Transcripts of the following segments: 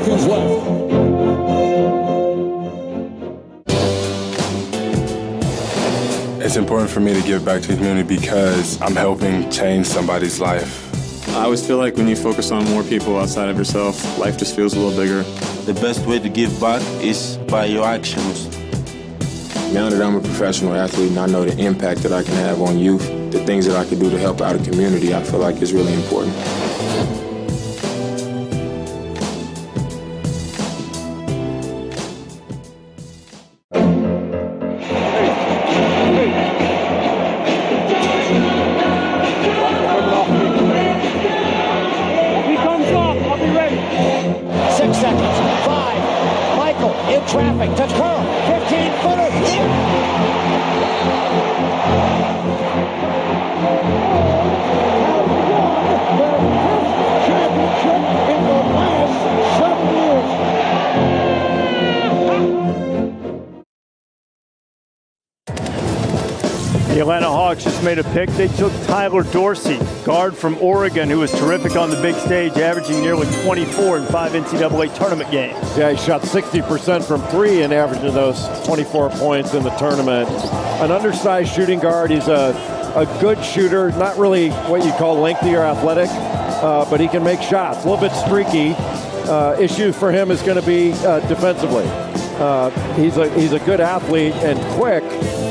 seconds left. It's important for me to give back to the community because I'm helping change somebody's life. I always feel like when you focus on more people outside of yourself, life just feels a little bigger. The best way to give back is by your actions. Now that I'm a professional athlete and I know the impact that I can have on youth, the things that I can do to help out a community, I feel like is really important. Traffic to Curl, 15-footer. Championship in the last 7 years. The Atlanta Hawks just made a pick. They took Tyler Dorsey, guard from Oregon, who was terrific on the big stage, averaging nearly 24 in 5 NCAA tournament games. Yeah, he shot 60% from 3 and averaging those 24 points in the tournament. An undersized shooting guard. He's a good shooter, not really what you call lengthy or athletic, but he can make shots. A little bit streaky. Issue for him is going to be defensively. He's a good athlete and quick,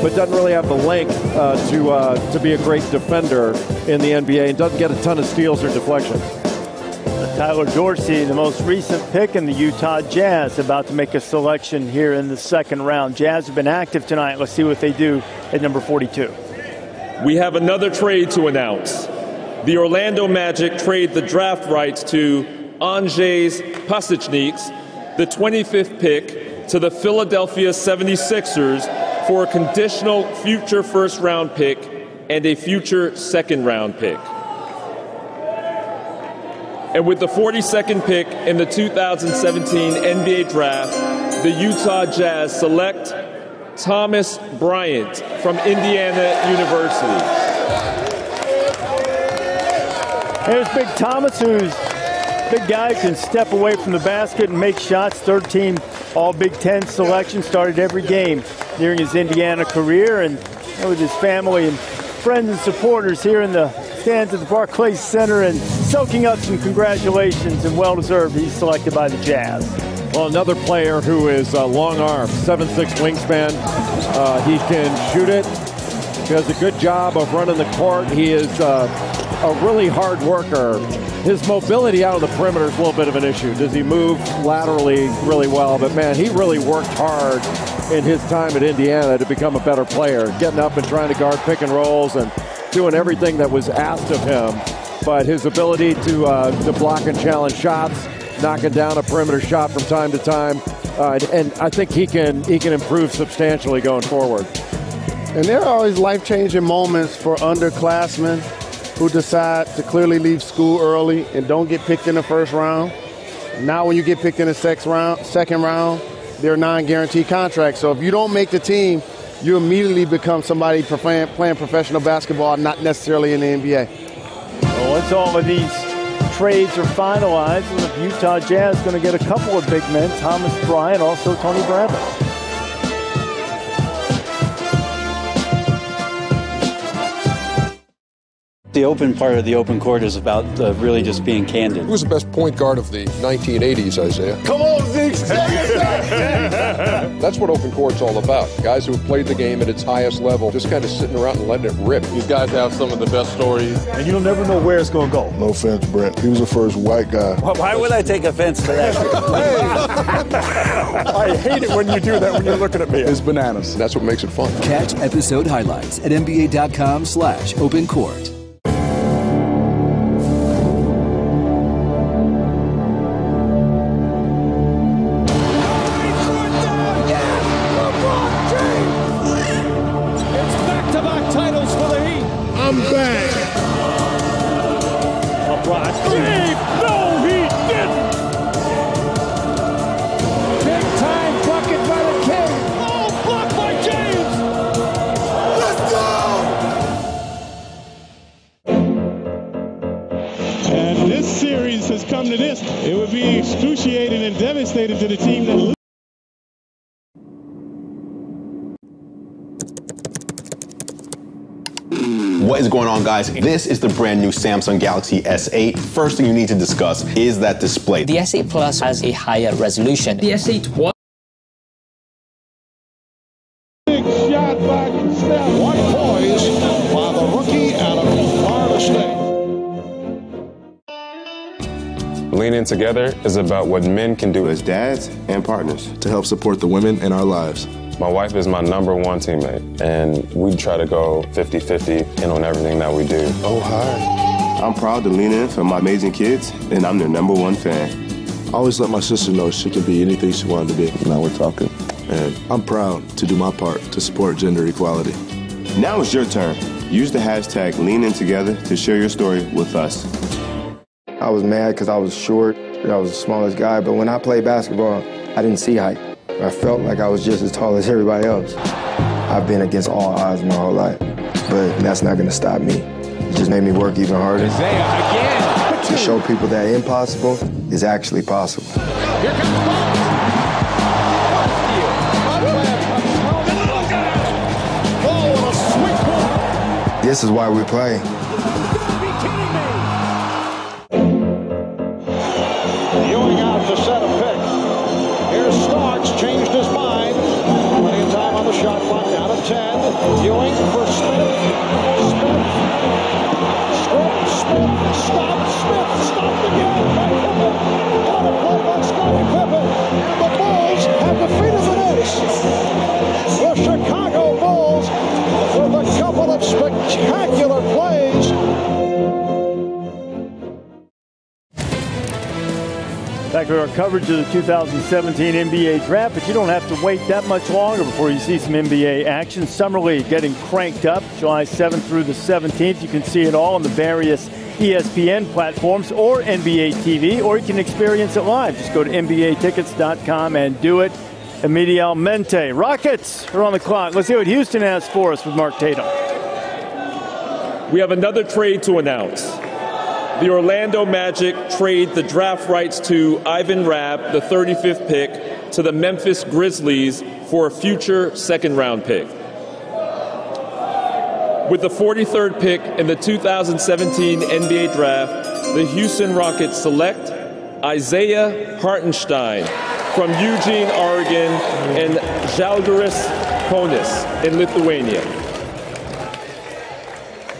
but doesn't really have the length to be a great defender in the NBA and doesn't get a ton of steals or deflections. Tyler Dorsey, the most recent pick in the Utah Jazz, about to make a selection here in the second round. Jazz have been active tonight. Let's see what they do at number 42. We have another trade to announce. The Orlando Magic trade the draft rights to Andrzej Pasechniks, the 25th pick, to the Philadelphia 76ers for a conditional future first-round pick and a future second-round pick. And with the 42nd pick in the 2017 NBA Draft, the Utah Jazz select Thomas Bryant from Indiana University. Here's Big Thomas, who's a big guy, can step away from the basket and make shots. 13 All-Big Ten selection, started every game during his Indiana career, and with his family and friends and supporters here in the stands at the Barclays Center and soaking up some congratulations, and well-deserved. He's selected by the Jazz. Well, another player who is long arm, 7'6" wingspan. He can shoot it. He does a good job of running the court. He is a really hard worker. His mobility out of the perimeter is a little bit of an issue. Does he move laterally really well? But, man, he really worked hard in his time at Indiana to become a better player, getting up and trying to guard pick and rolls and doing everything that was asked of him. But his ability to block and challenge shots, knocking down a perimeter shot from time to time, and I think he can improve substantially going forward. And there are always life-changing moments for underclassmen who decide to clearly leave school early and don't get picked in the first round. Now when you get picked in the second round, they're non-guaranteed contracts. So if you don't make the team, you immediately become somebody playing professional basketball, not necessarily in the NBA. Well, once all of these trades are finalized, the Utah Jazz going to get a couple of big men, Thomas Bryant, also Tony Bradley. The open part of the open court is about really just being candid. Who was the best point guard of the 1980s, Isaiah? Come on, Zeke! That's what open court's all about. Guys who have played the game at its highest level, just kind of sitting around and letting it rip. These guys have some of the best stories. And you'll never know where it's going to go. No offense, Brent. He was the first white guy. Well, why would I take offense to that? I hate it when you do that when you're looking at me. It's bananas. That's what makes it fun. Catch episode highlights at NBA.com/opencourt. I'm back. LeBron James. No, he didn't. Big time bucket by the King. Oh, blocked by James. Let's excruciating and devastating to the team that loses. What is going on, guys? This is the brand new Samsung Galaxy S8. First thing you need to discuss is that display. The S8 Plus has a higher resolution. The S8 Plus. Big shot by Steph. One poise by the rookie out of Florida State. Leaning together is about what men can do as dads and partners to help support the women in our lives. My wife is my #1 teammate, and we try to go 50-50 in on everything that we do. Oh, hi. I'm proud to lean in for my amazing kids, and I'm their #1 fan. I always let my sister know she can be anything she wanted to be. Now we're talking. And I'm proud to do my part to support gender equality. Now it's your turn. Use the hashtag #LeanInTogether to share your story with us. I was mad because I was short. I was the smallest guy, but when I played basketball, I didn't see height. I felt like I was just as tall as everybody else. I've been against all odds my whole life, but that's not going to stop me. It just made me work even harder to show people that impossible is actually possible. Here comes the ball. This is why we play. Ewing out to set a pick. Here's Starks, changed his mind. Plenty of time on the shot clock, down to 10. Ewing for Smith. Smith. Stopped again by Pippen. What a play by Scottie Pippen. And the Bulls have defeated the Knicks. The Chicago Bulls with a couple of spectacular plays. Back with our coverage of the 2017 NBA Draft, but you don't have to wait that much longer before you see some NBA action. Summer League getting cranked up July 7th through the 17th. You can see it all on the various ESPN platforms or NBA TV, or you can experience it live. Just go to NBAtickets.com and do it immediatamente. Rockets are on the clock. Let's see what Houston has for us with Mark Tatum. We have another trade to announce. The Orlando Magic trade the draft rights to Ivan Rabb, the 35th pick, to the Memphis Grizzlies for a future second-round pick. With the 43rd pick in the 2017 NBA Draft, the Houston Rockets select Isaiah Hartenstein from Eugene, Oregon, and Žalgiris Kaunas in Lithuania.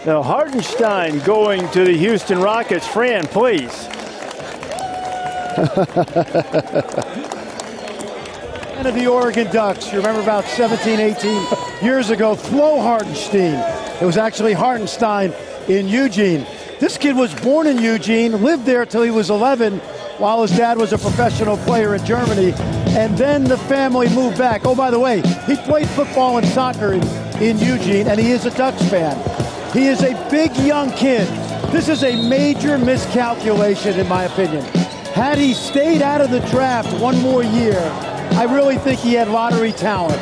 Now, Hartenstein going to the Houston Rockets. Fran, please. And of the Oregon Ducks. You remember about 17, 18 years ago, Flo Hartenstein. It was actually Hartenstein in Eugene. This kid was born in Eugene, lived there till he was 11, while his dad was a professional player in Germany. And then the family moved back. Oh, by the way, he played football and soccer in Eugene, and he is a Ducks fan. He is a big young kid. This is a major miscalculation, in my opinion. Had he stayed out of the draft one more year, I really think he had lottery talent.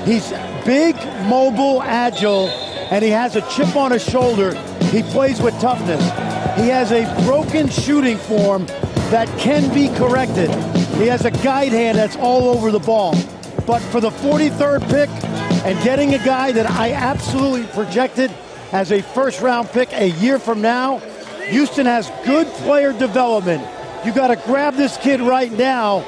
He's big, mobile, agile, and he has a chip on his shoulder. He plays with toughness. He has a broken shooting form that can be corrected. He has a guide hand that's all over the ball. But for the 43rd pick and getting a guy that I absolutely projected as a first-round pick a year from now, Houston has good player development. You got to grab this kid right now,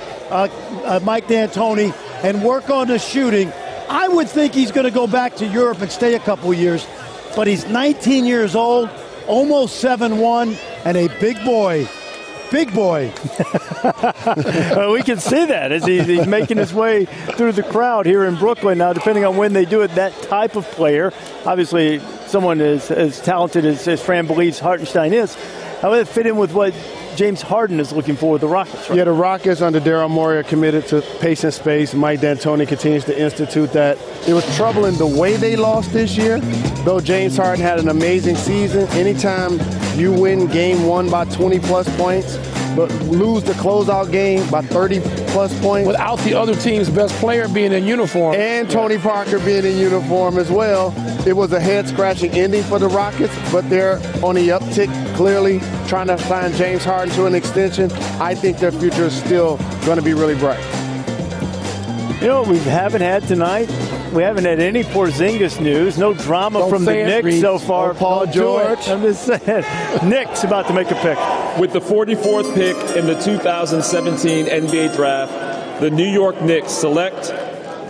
Mike D'Antoni, and work on the shooting. I would think he's going to go back to Europe and stay a couple years, but he's 19 years old, almost 7'1", and a big boy. Big boy. Well, we can see that as he's making his way through the crowd here in Brooklyn. Now, depending on when they do it, that type of player, obviously someone as talented as Fran believes Hartenstein is, how would it fit in with what James Harden is looking for with the Rockets? Right? Yeah, the Rockets under Daryl Morey are committed to pace and space. Mike D'Antoni continues to institute that. It was troubling the way they lost this year, though James Harden had an amazing season. Anytime you win game one by 20-plus points, but lose the closeout game by 30-plus points. Without the other team's best player being in uniform. And Tony Parker being in uniform as well. It was a head-scratching ending for the Rockets, but they're on the uptick, clearly trying to sign James Harden to an extension. I think their future is still going to be really bright. You know what we haven't had tonight? We haven't had any Porzingis news. No drama from the Knicks so far. Paul George. I'm just saying. Knicks about to make a pick. With the 44th pick in the 2017 NBA Draft, the New York Knicks select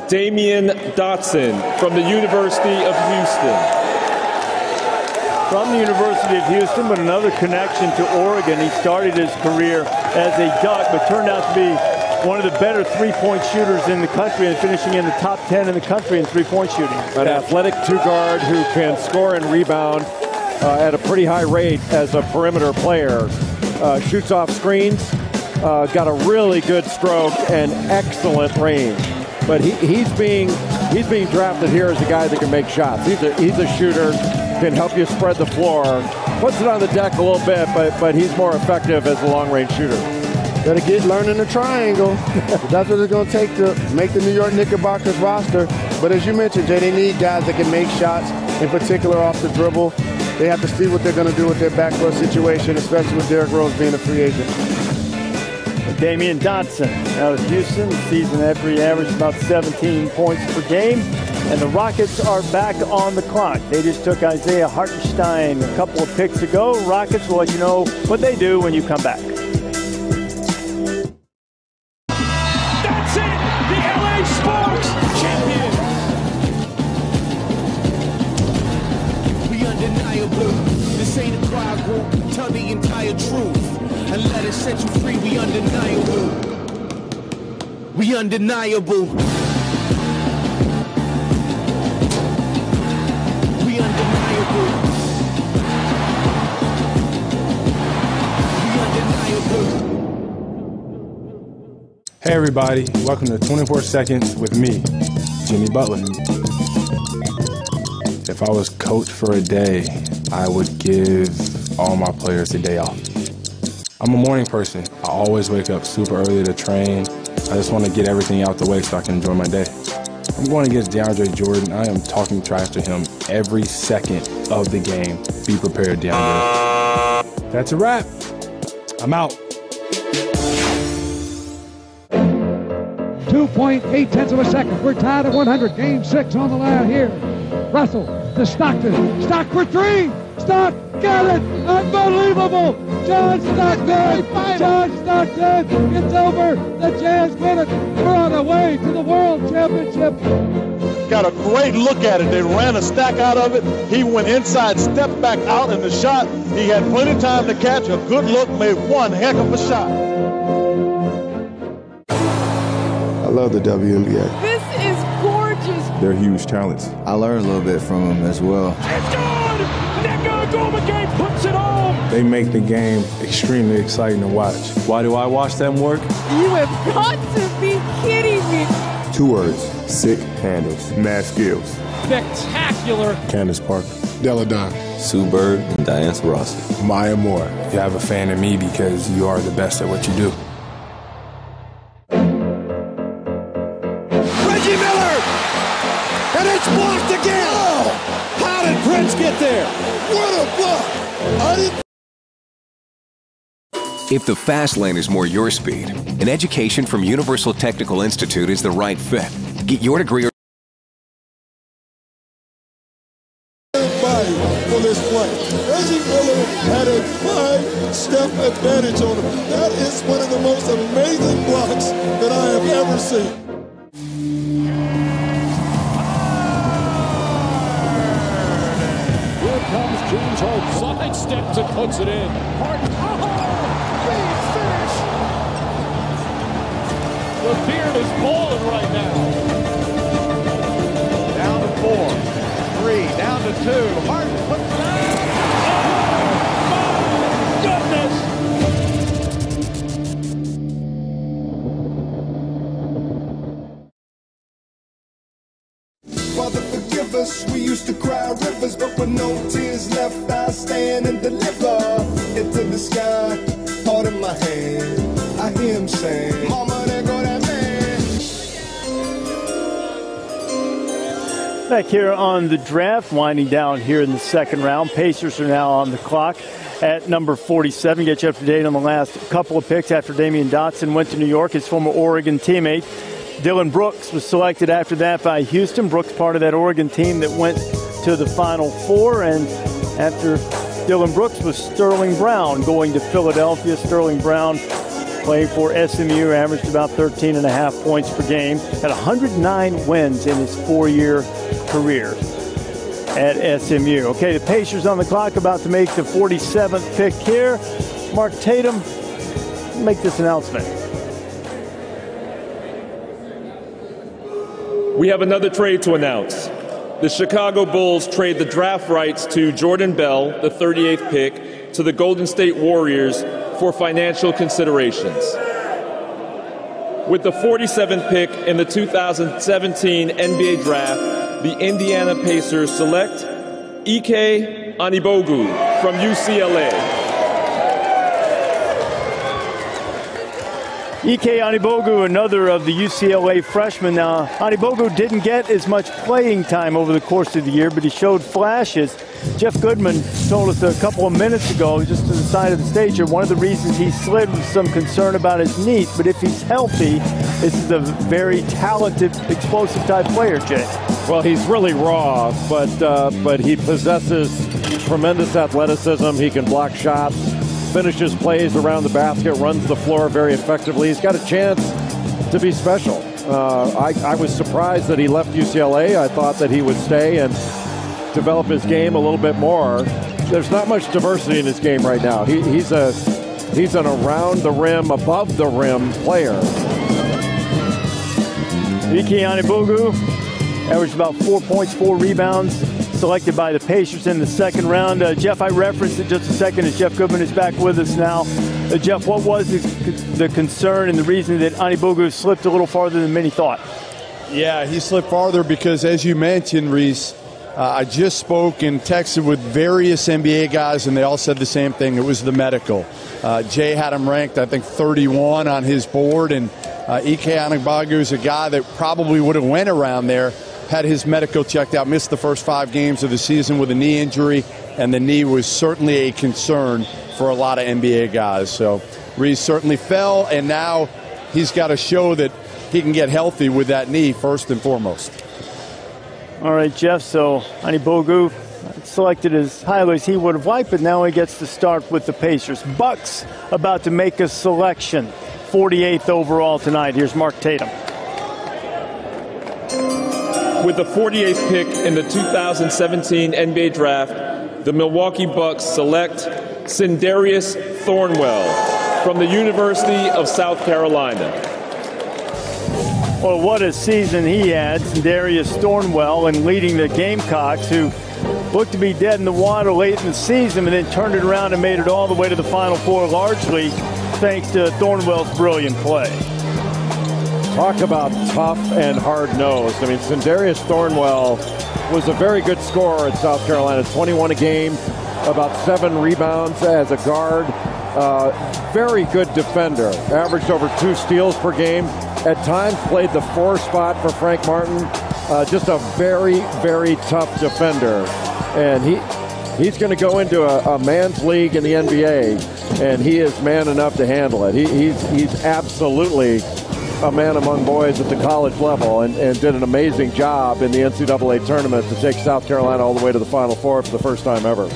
Damian Dotson from the University of Houston. From the University of Houston, but another connection to Oregon. He started his career as a Duck, but turned out to be one of the better three-point shooters in the country and finishing in the top 10 in the country in three-point shooting. An athletic two-guard who can score and rebound at a pretty high rate as a perimeter player. Shoots off screens, got a really good stroke and excellent range. But he's being drafted here as a guy that can make shots. He's a shooter, can help you spread the floor, puts it on the deck a little bit, but he's more effective as a long-range shooter. Got to get learning the triangle. That's what it's going to take to make the New York Knickerbockers roster. But as you mentioned, Jay, they need guys that can make shots, in particular off the dribble. They have to see what they're going to do with their backcourt situation, especially with Derrick Rose being a free agent. Damian Dotson out of Houston. Season averaged about 17 points per game. And the Rockets are back on the clock. They just took Isaiah Hartenstein a couple of picks ago. Rockets will let you know what they do when you come back. Sports champion. We undeniable. This ain't a choir group. Tell the entire truth and let it set you free. We undeniable. We undeniable. We undeniable. We undeniable. Hey everybody, welcome to 24 Seconds with me, Jimmy Butler. If I was coach for a day, I would give all my players a day off. I'm a morning person. I always wake up super early to train. I just want to get everything out the way so I can enjoy my day. I'm going against DeAndre Jordan. I am talking trash to him every second of the game. Be prepared, DeAndre. That's a wrap. I'm out. 2.8 of a second. We're tied at 100. Game 6 on the line here. Russell to Stockton. Stock for three. Stock got it. Unbelievable. John Stockton. John Stockton. It's over. The Jazz win it. We're on our way to the World Championship. Got a great look at it. They ran a stack out of it. He went inside, stepped back out in the shot. He had plenty of time to catch a good look, made one heck of a shot. I love the WNBA. This is gorgeous. They're huge talents. I learned a little bit from them as well. It's good. Nneka Ogwumike puts it home. They make the game extremely exciting to watch. Why do I watch them work? You have got to be kidding me. 2 words: sick handles, mad skills. Spectacular. Candace Parker, Della Don, Sue Bird, and Diane Taurasi. Maya Moore. You have a fan of me because you are the best at what you do. And it's blocked again. Oh, how did Prince get there? What a block. If the fast lane is more your speed, an education from Universal Technical Institute is the right fit. Get your degree for this play. Reggie Miller had a 5-step advantage on him. That is one of the most amazing blocks that I have ever seen. Comes James Harden, side steps and puts it in. Harden, clean finish. The Beard is balling right now. Down to 4, 3, down to 2. Harden puts it in. Oh, my goodness. Father, forgive us. We used to cry rivers, but with no tears left, I stand and deliver into the sky. Part of my hand. I hear him saying, Mama, there go that man. Back here on the draft, winding down here in the second round. Pacers are now on the clock at number 47. Get you up to date on the last couple of picks after Damian Dotson went to New York. His former Oregon teammate Dylan Brooks was selected after that by Houston. Brooks part of that Oregon team that went to the Final Four. And after Dylan Brooks was Sterling Brown going to Philadelphia. Sterling Brown playing for SMU, averaged about 13.5 points per game. Had 109 wins in his 4-year career at SMU. Okay, the Pacers on the clock, about to make the 47th pick here. Mark Tatum, make this announcement. We have another trade to announce. The Chicago Bulls trade the draft rights to Jordan Bell, the 38th pick, to the Golden State Warriors for financial considerations. With the 47th pick in the 2017 NBA Draft, the Indiana Pacers select Ike Anigbogu from UCLA. Ike Anigbogu, another of the UCLA freshmen. Now, Anigbogu didn't get as much playing time over the course of the year, but he showed flashes. Jeff Goodman told us a couple of minutes ago, just to the side of the stage here, one of the reasons he slid was some concern about his knees. But if he's healthy, this is a very talented, explosive type player, Jay. Well, he's really raw, but he possesses tremendous athleticism. He can block shots, finishes plays around the basket, runs the floor very effectively. He's got a chance to be special. I was surprised that he left UCLA. I thought that he would stay and develop his game a little bit more. There's not much diversity in his game right now. He's an around the rim, above the rim player. Ike Anigbogu averaged about 4 points, 4 rebounds, selected by the Pacers in the second round. Jeff, I referenced it just a second as Jeff Goodman is back with us now. Jeff, what was the concern and the reason that Anigbogu slipped a little farther than many thought? Yeah, he slipped farther because, as you mentioned, Reese, I just spoke and texted with various NBA guys, and they all said the same thing. It was the medical. Jay had him ranked, I think, 31 on his board, and Ike Anigbogu is a guy that probably would have went around there had his medical checked out, missed the first 5 games of the season with a knee injury, and the knee was certainly a concern for a lot of NBA guys. So Reese certainly fell, and now he's got to show that he can get healthy with that knee first and foremost. All right, Jeff, so Anigbogu selected as highly as he would have liked, but now he gets to start with the Pacers. Bucks about to make a selection, 48th overall tonight. Here's Mark Tatum. With the 48th pick in the 2017 NBA Draft, the Milwaukee Bucks select Sindarius Thornwell from the University of South Carolina. Well, what a season he had, Sindarius Thornwell, and leading the Gamecocks, who looked to be dead in the water late in the season, and then turned it around and made it all the way to the Final Four, largely thanks to Thornwell's brilliant play. Talk about tough and hard-nosed. I mean, Sindarius Thornwell was a very good scorer at South Carolina, 21 a game, about 7 rebounds as a guard. Very good defender, averaged over 2 steals per game. At times played the 4 spot for Frank Martin. Just a very, very tough defender. And he's going to go into a man's league in the NBA, and he is man enough to handle it. He's absolutely a man among boys at the college level, and did an amazing job in the NCAA tournament to take South Carolina all the way to the Final Four for the first time ever.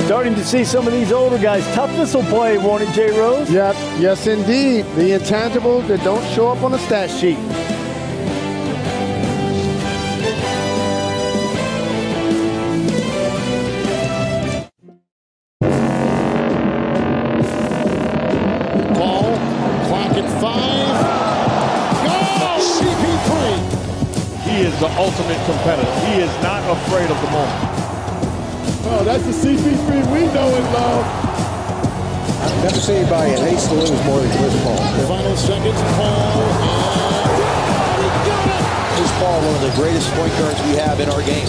Starting to see some of these older guys. Toughness will play, won't it, Jay Rose? Yep, yes indeed. The intangibles that don't show up on the stat sheet. Ball, clock at 5. Go! CP3. He is the ultimate competitor. He is not afraid of the moment. Oh, that's the CP3 we know and love. I've never seen anybody in haste to lose more than Chris Paul. The final seconds, Paul. He got it! Chris Paul, one of the greatest point guards we have in our game.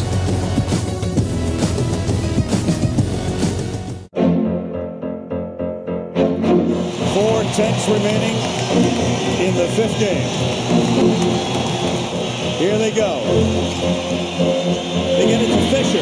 remaining in the 5th game. Here they go. They get it to Fisher.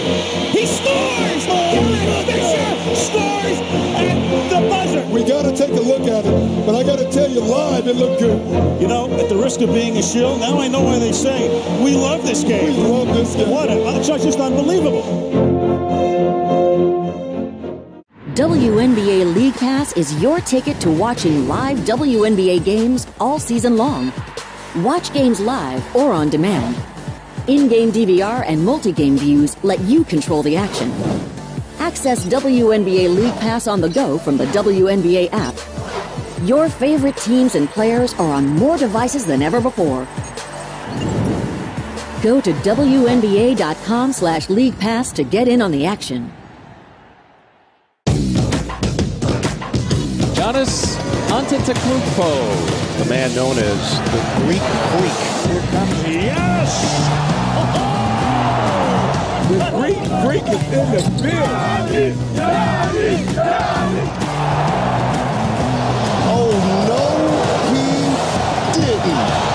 He scores! Derek Fisher scores at the buzzer. We got to take a look at it, but I got to tell you, live, it looked good. You know, at the risk of being a shill, now I know why they say we love this game. We love this game. It's just unbelievable. WNBA League Pass is your ticket to watching live WNBA games all season long. Watch games live or on demand. In-game DVR and multi-game views let you control the action. Access WNBA League Pass on the go from the WNBA app. Your favorite teams and players are on more devices than ever before. Go to WNBA.com/League Pass to get in on the action. Giannis Antetokounmpo, the man known as the Greek Freak. Here comes yes! The Greek Freak is in the building. Oh, no, he didn't.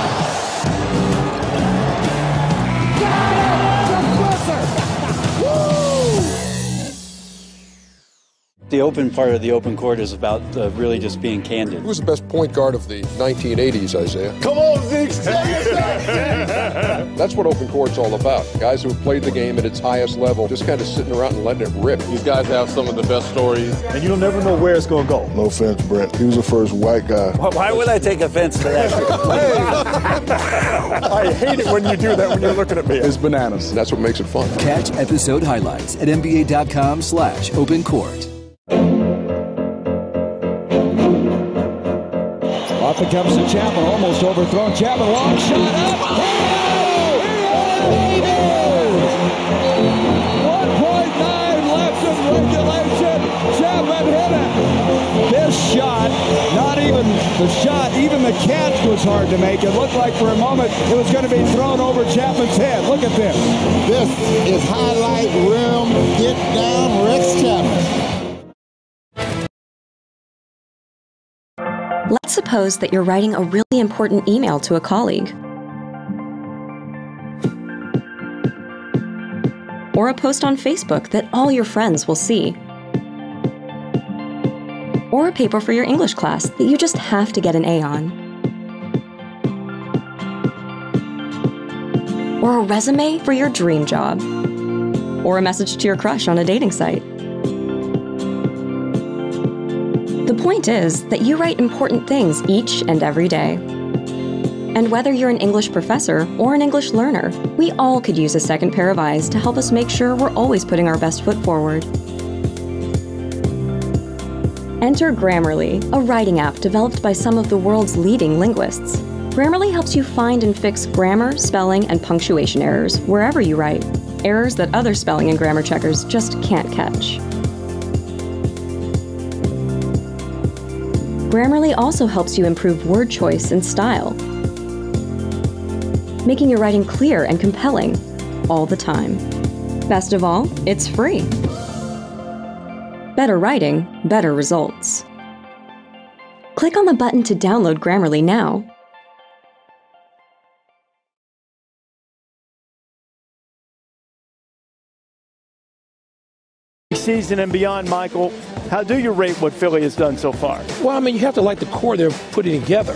The open part of the open court is about really just being candid. Who was the best point guard of the 1980s, Isaiah? Come on, Zeke, say it. That's what open court's all about. Guys who have played the game at its highest level, just kind of sitting around and letting it rip. You guys have some of the best stories. And you'll never know where it's going to go. No offense, Brent. He was the first white guy. Why would I take offense to that? I hate it when you do that when you're looking at me. It's bananas. That's what makes it fun. Catch episode highlights at NBA.com/opencourt. Off it comes to Chapman, almost overthrown. Chapman, long shot up. Oh! 1.9 left in regulation. Chapman hit it. This shot, not even the shot, even the catch was hard to make. It looked like for a moment it was going to be thrown over Chapman's head. Look at this. This is highlight rim, get down, Rex Chapman. Let's suppose that you're writing a really important email to a colleague, or a post on Facebook that all your friends will see, or a paper for your English class that you just have to get an A on, or a resume for your dream job, or a message to your crush on a dating site. The point is that you write important things each and every day. And whether you're an English professor or an English learner, we all could use a second pair of eyes to help us make sure we're always putting our best foot forward. Enter Grammarly, a writing app developed by some of the world's leading linguists. Grammarly helps you find and fix grammar, spelling, and punctuation errors wherever you write, errors that other spelling and grammar checkers just can't catch. Grammarly also helps you improve word choice and style, making your writing clear and compelling all the time. Best of all, it's free. Better writing, better results. Click on the button to download Grammarly now. Season and beyond, Michael, how do you rate what Philly has done so far? Well, I mean, you have to like the core they're putting together.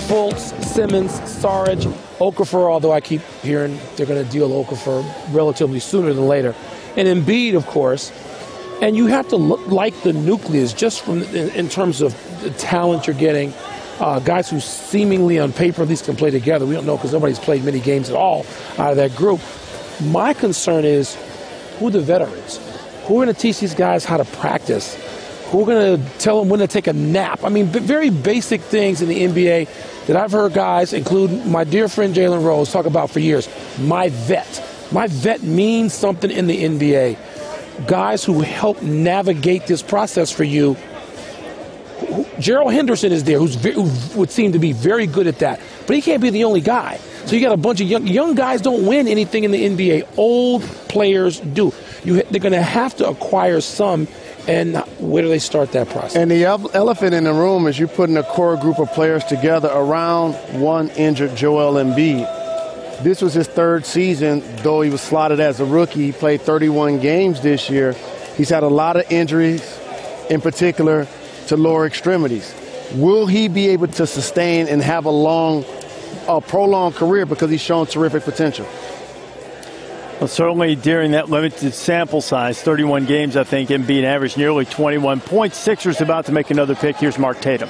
Fultz, Simmons, Sarge, Okafor, although I keep hearing they're going to deal Okafor relatively sooner than later. And Embiid, of course. And you have to look like the nucleus just from in terms of the talent you're getting. Guys who seemingly on paper at least can play together. We don't know because nobody's played many games at all out of that group. My concern is who are the veterans? Who are going to teach these guys how to practice? Who are going to tell them when to take a nap? I mean, very basic things in the NBA that I've heard guys, including my dear friend Jalen Rose, talk about for years. My vet. My vet means something in the NBA. Guys who help navigate this process for you. Gerald Henderson is there, who would seem to be very good at that. But he can't be the only guy. So you got a bunch of young guys don't win anything in the NBA. Old players do. They're going to have to acquire some And where do they start that process? And the elephant in the room is you're putting a core group of players together around one injured Joel Embiid. This was his third season, though he was slotted as a rookie. He played 31 games this year. He's had a lot of injuries, in particular to lower extremities. Will he be able to sustain and have a prolonged career because he's shown terrific potential? Well, certainly during that limited sample size, 31 games, I think, Embiid averaged nearly 21 points. Sixers about to make another pick. Here's Mark Tatum.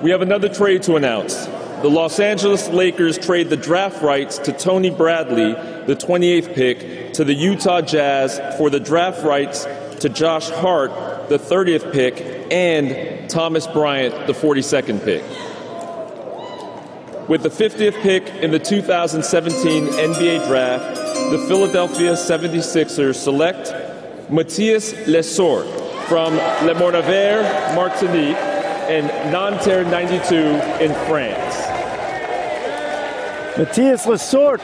We have another trade to announce. The Los Angeles Lakers trade the draft rights to Tony Bradley, the 28th pick, to the Utah Jazz for the draft rights to Josh Hart, the 30th pick, and Thomas Bryant, the 42nd pick. With the 50th pick in the 2017 NBA Draft, the Philadelphia 76ers select Matthias Lesort from Le Mornever, Martinique, and Nanterre 92 in France. Matthias Lesort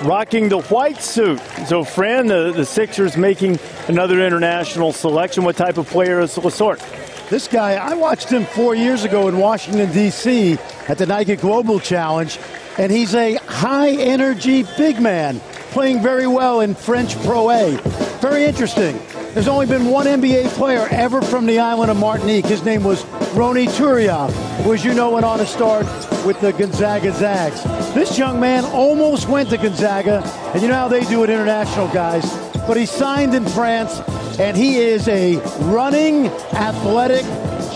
rocking the white suit. So, Fran, the Sixers making another international selection. What type of player is Lesort? This guy, I watched him 4 years ago in Washington, D.C. at the Nike Global Challenge, and he's a high-energy big man playing very well in French Pro A. Very interesting. There's only been one NBA player ever from the island of Martinique. His name was Ronny Turiaf, who, as you know, went on to start with the Gonzaga Zags. This young man almost went to Gonzaga, and you know how they do it, international guys. But he signed in France, and he is a running, athletic,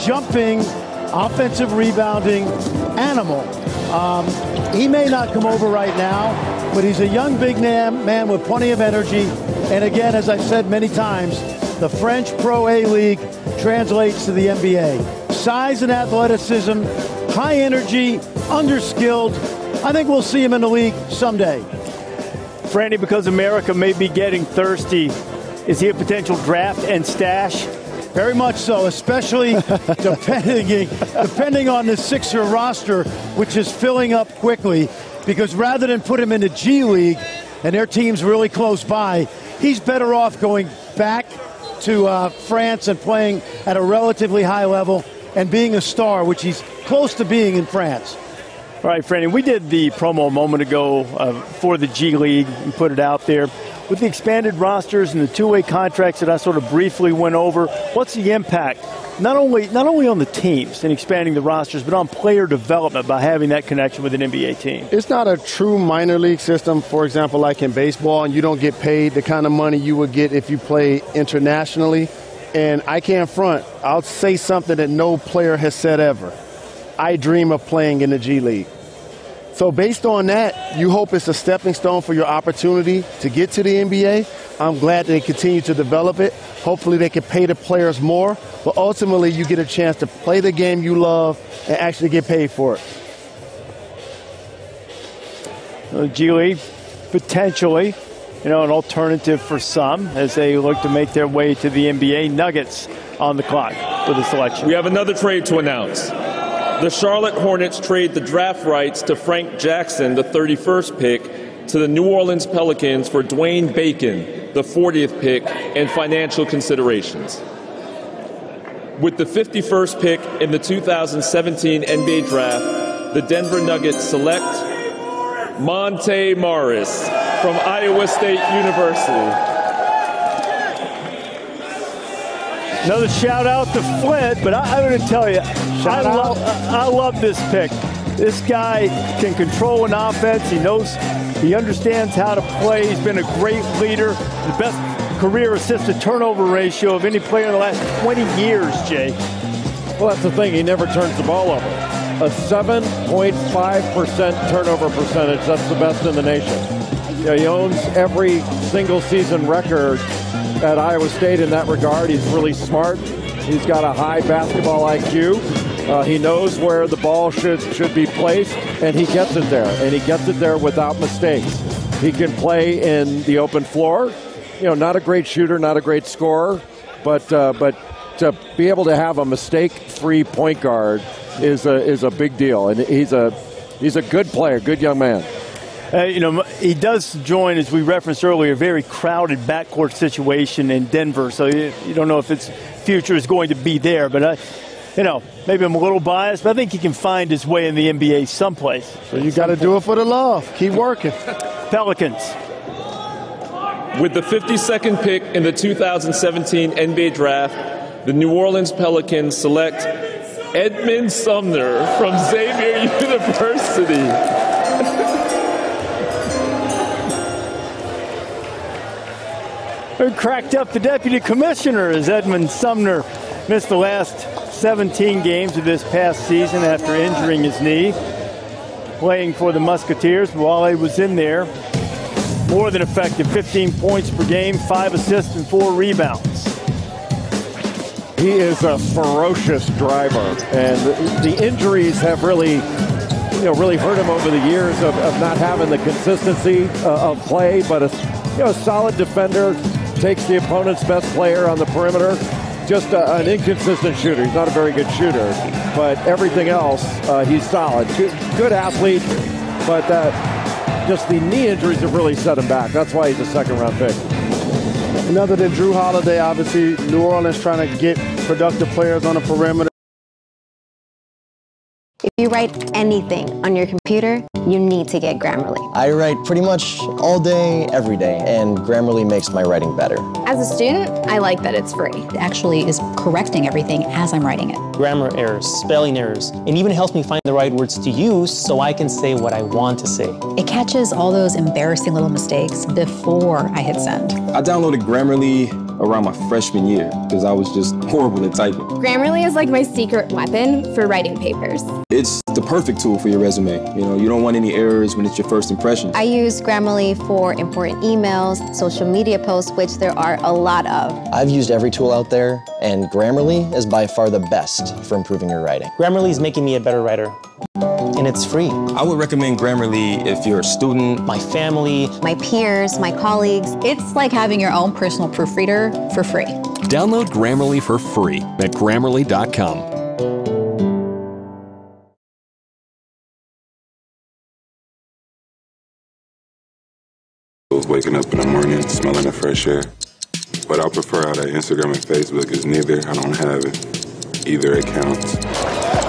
jumping, offensive rebounding animal. He may not come over right now, but he's a young big man with plenty of energy. And again, as I've said many times, the French Pro A League translates to the NBA. Size and athleticism, high energy, underskilled. I think we'll see him in the league someday. Franny, because America may be getting thirsty, is he a potential draft and stash? Very much so, especially depending on the Sixer roster, which is filling up quickly, because rather than put him in the G League, and their team's really close by, he's better off going back to France and playing at a relatively high level and being a star, which he's close to being in France. All right, Franny, we did the promo a moment ago for the G League and put it out there. With the expanded rosters and the two-way contracts that I sort of briefly went over, what's the impact, not only on the teams and expanding the rosters, but on player development by having that connection with an NBA team? It's not a true minor league system, for example, like in baseball, and you don't get paid the kind of money you would get if you play internationally. And I can't front. I'll say something that no player has said ever. I dream of playing in the G League. So based on that, you hope it's a stepping stone for your opportunity to get to the NBA. I'm glad they continue to develop it. Hopefully they can pay the players more, but ultimately you get a chance to play the game you love and actually get paid for it. G League, potentially, an alternative for some as they look to make their way to the NBA. Nuggets on the clock for the selection. We have another trade to announce. The Charlotte Hornets trade the draft rights to Frank Jackson, the 31st pick, to the New Orleans Pelicans for Dwayne Bacon, the 40th pick, and financial considerations. With the 51st pick in the 2017 NBA Draft, the Denver Nuggets select Monte Morris from Iowa State University. Another shout out to Flint, but I'm going to tell you, I love this pick. This guy can control an offense. He understands how to play. He's been a great leader. The best career assist-to-turnover ratio of any player in the last 20 years, Jay. Well, that's the thing. He never turns the ball over. A 7.5% turnover percentage. That's the best in the nation. He owns every single season record at Iowa State in that regard. He's really smart. He's got a high basketball IQ. He knows where the ball should be placed, and he gets it there. And he gets it there without mistakes. He can play in the open floor. Not a great shooter, not a great scorer, but to be able to have a mistake-free point guard is a big deal. And he's a good player, good young man. He does join, as we referenced earlier, a very crowded backcourt situation in Denver. So you don't know if its future is going to be there. But, maybe I'm a little biased, but I think he can find his way in the NBA someplace. So you got to do it for the love. Keep working. Pelicans. With the 52nd pick in the 2017 NBA Draft, the New Orleans Pelicans select Edmund Sumner from Xavier University. Who cracked up the deputy commissioner as Edmund Sumner missed the last 17 games of this past season after injuring his knee. Playing for the Musketeers, while he was in there, more than effective, 15 points per game, 5 assists and 4 rebounds. He is a ferocious driver, and the injuries have really hurt him over the years of not having the consistency of play, but a solid defender, takes the opponent's best player on the perimeter. Just an inconsistent shooter. He's not a very good shooter, but everything else, he's solid. Good athlete, but just the knee injuries have really set him back. That's why he's a second-round pick. And other than Drew Holiday, obviously, New Orleans trying to get productive players on the perimeter. If you write anything on your computer, you need to get Grammarly. I write pretty much all day, every day, and Grammarly makes my writing better. As a student, I like that it's free. It actually is correcting everything as I'm writing it. Grammar errors, spelling errors, and even helps me find the right words to use so I can say what I want to say. It catches all those embarrassing little mistakes before I hit send. I downloaded Grammarly around my freshman year because I was just horrible at typing. Grammarly is like my secret weapon for writing papers. It's the perfect tool for your resume. You don't want any errors when it's your first impression. I use Grammarly for important emails, social media posts, which there are a lot of. I've used every tool out there, and Grammarly is by far the best for improving your writing. Grammarly is making me a better writer. And it's free. I would recommend Grammarly if you're a student, my family, my peers, my colleagues. It's like having your own personal proofreader for free. Download Grammarly for free at Grammarly.com. Waking up in the morning, smelling the fresh air. But I prefer how that Instagram and Facebook is neither. I don't have either accounts.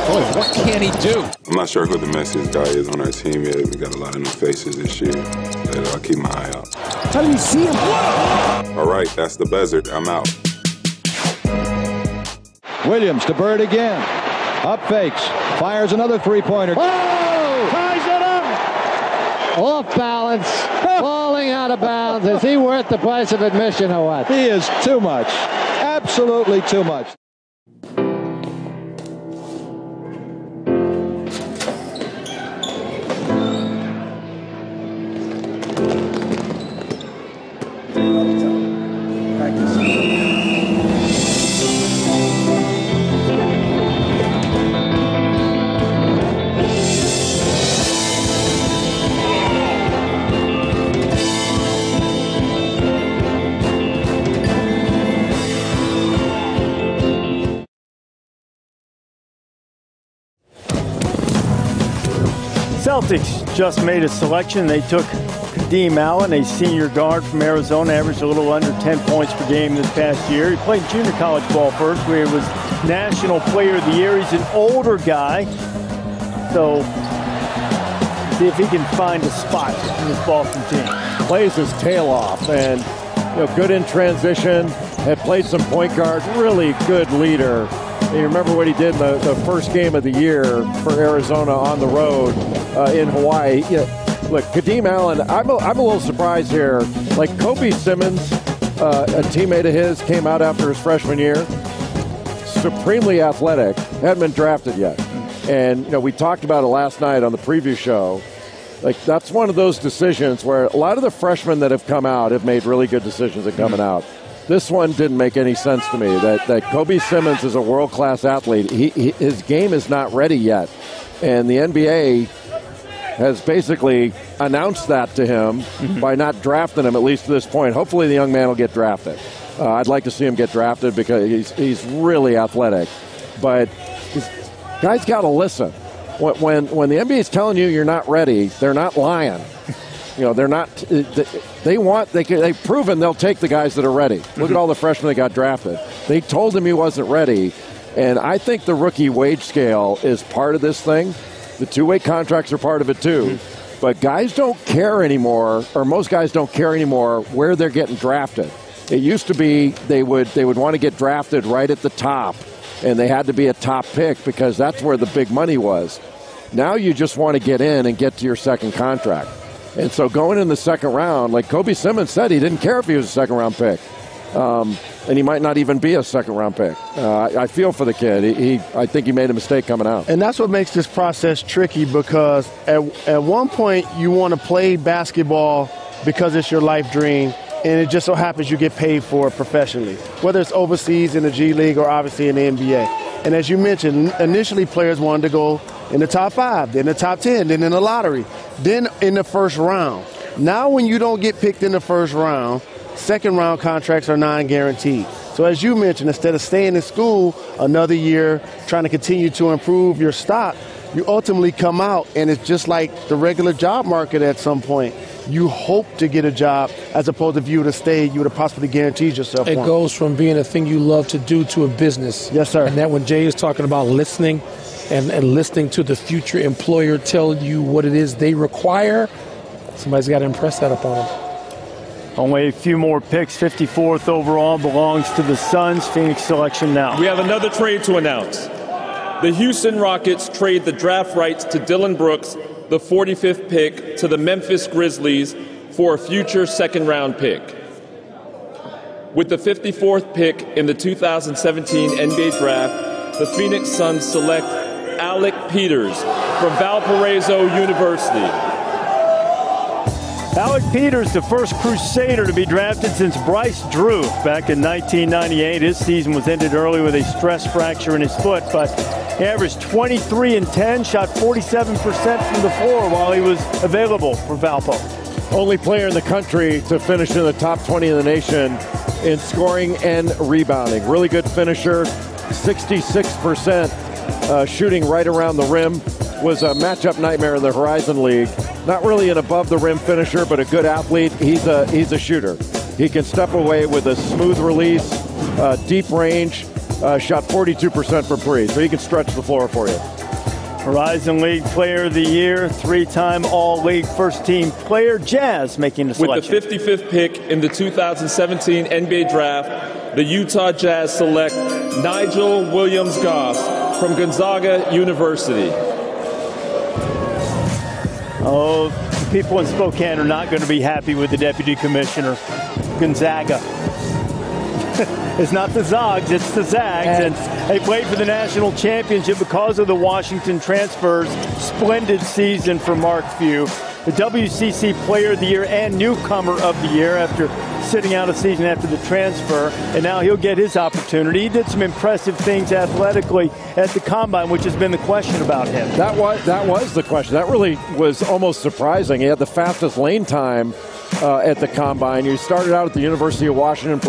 Boy, what can he do? I'm not sure who the messiest guy is on our team yet. We got a lot of new faces this year, but I'll keep my eye out. How do you see him? Whoa! All right, that's the buzzard. I'm out. Williams to Bird again. Up fakes. Fires another three-pointer. Whoa! Ties it up! Off balance. Falling out of bounds. Is he worth the price of admission or what? He is too much. Absolutely too much. Celtics just made a selection. They took Kadeem Allen, a senior guard from Arizona, averaged a little under 10 points per game this past year. He played junior college ball first, where he was National Player of the Year. He's an older guy, so see if he can find a spot in this Boston team. Plays his tail off, and good in transition. Had played some point guard. Really good leader. You remember what he did in the first game of the year for Arizona on the road in Hawaii. Look, Kadeem Allen, I'm a little surprised here. Like Kobe Simmons, a teammate of his, came out after his freshman year. Supremely athletic. Hadn't been drafted yet. And, we talked about it last night on the preview show. Like, that's one of those decisions where a lot of the freshmen that have come out have made really good decisions in coming out. This one didn't make any sense to me, that Kobe Simmons is a world-class athlete. His game is not ready yet. And the NBA has basically announced that to him by not drafting him, at least to this point. Hopefully the young man will get drafted. I'd like to see him get drafted because he's really athletic. But guys got to listen. When the NBA is telling you you're not ready, they're not lying. You know, they're not. They've proven they'll take the guys that are ready. Look at all the freshmen that got drafted. They told him he wasn't ready, and I think the rookie wage scale is part of this thing. The two-way contracts are part of it too. But guys don't care anymore, or most guys don't care anymore where they're getting drafted. It used to be they would want to get drafted right at the top, and they had to be a top pick because that's where the big money was. Now you just want to get in and get to your second contract. And so going in the second round, like Kobe Simmons said, he didn't care if he was a second-round pick. And he might not even be a second-round pick. I feel for the kid. I think he made a mistake coming out. And that's what makes this process tricky because at one point you want to play basketball because it's your life dream, and it just so happens you get paid for it professionally, whether it's overseas in the G League or obviously in the NBA. And as you mentioned, initially players wanted to go in the top 5, then the top 10, then in the lottery, then in the first round. Now when you don't get picked in the first round, second-round contracts are non-guaranteed. So as you mentioned, instead of staying in school another year, trying to continue to improve your stock, you ultimately come out, and it's just like the regular job market at some point. You hope to get a job as opposed to if you would have stayed, you would have possibly guaranteed yourself one. It goes from being a thing you love to do to a business. Yes, sir. And that when Jay is talking about listening and listening to the future employer tell you what it is they require, somebody's got to impress that upon them. Only a few more picks. 54th overall belongs to the Suns. Phoenix selection now. We have another trade to announce. The Houston Rockets trade the draft rights to Dillon Brooks, the 45th pick, to the Memphis Grizzlies for a future second-round pick. With the 54th pick in the 2017 NBA Draft, the Phoenix Suns select Alec Peters from Valparaiso University. Alec Peters, the first Crusader to be drafted since Bryce Drew back in 1998. His season was ended early with a stress fracture in his foot, but he averaged 23 and 10, shot 47% from the floor while he was available for Valpo. Only player in the country to finish in the top 20 in the nation in scoring and rebounding. Really good finisher, 66% shooting right around the rim. Was a matchup nightmare in the Horizon League. Not really an above-the-rim finisher, but a good athlete. He's a shooter. He can step away with a smooth release, deep range, shot 42% from three, so he can stretch the floor for you. Horizon League Player of the Year, 3-time All-League first-team player, Jazz making the selection. With the 55th pick in the 2017 NBA Draft, the Utah Jazz select Nigel Williams-Goss from Gonzaga University. Oh, the people in Spokane are not going to be happy with the deputy commissioner, Gonzaga. It's not the Zogs, it's the Zags. And they played for the national championship because of the Washington transfers. Splendid season for Mark Few. The WCC Player of the Year and Newcomer of the Year after sitting out a season after the transfer. And now he'll get his opportunity. He did some impressive things athletically at the Combine, which has been the question about him. That was the question. That really was almost surprising. He had the fastest lane time at the Combine. He started out at the University of Washington.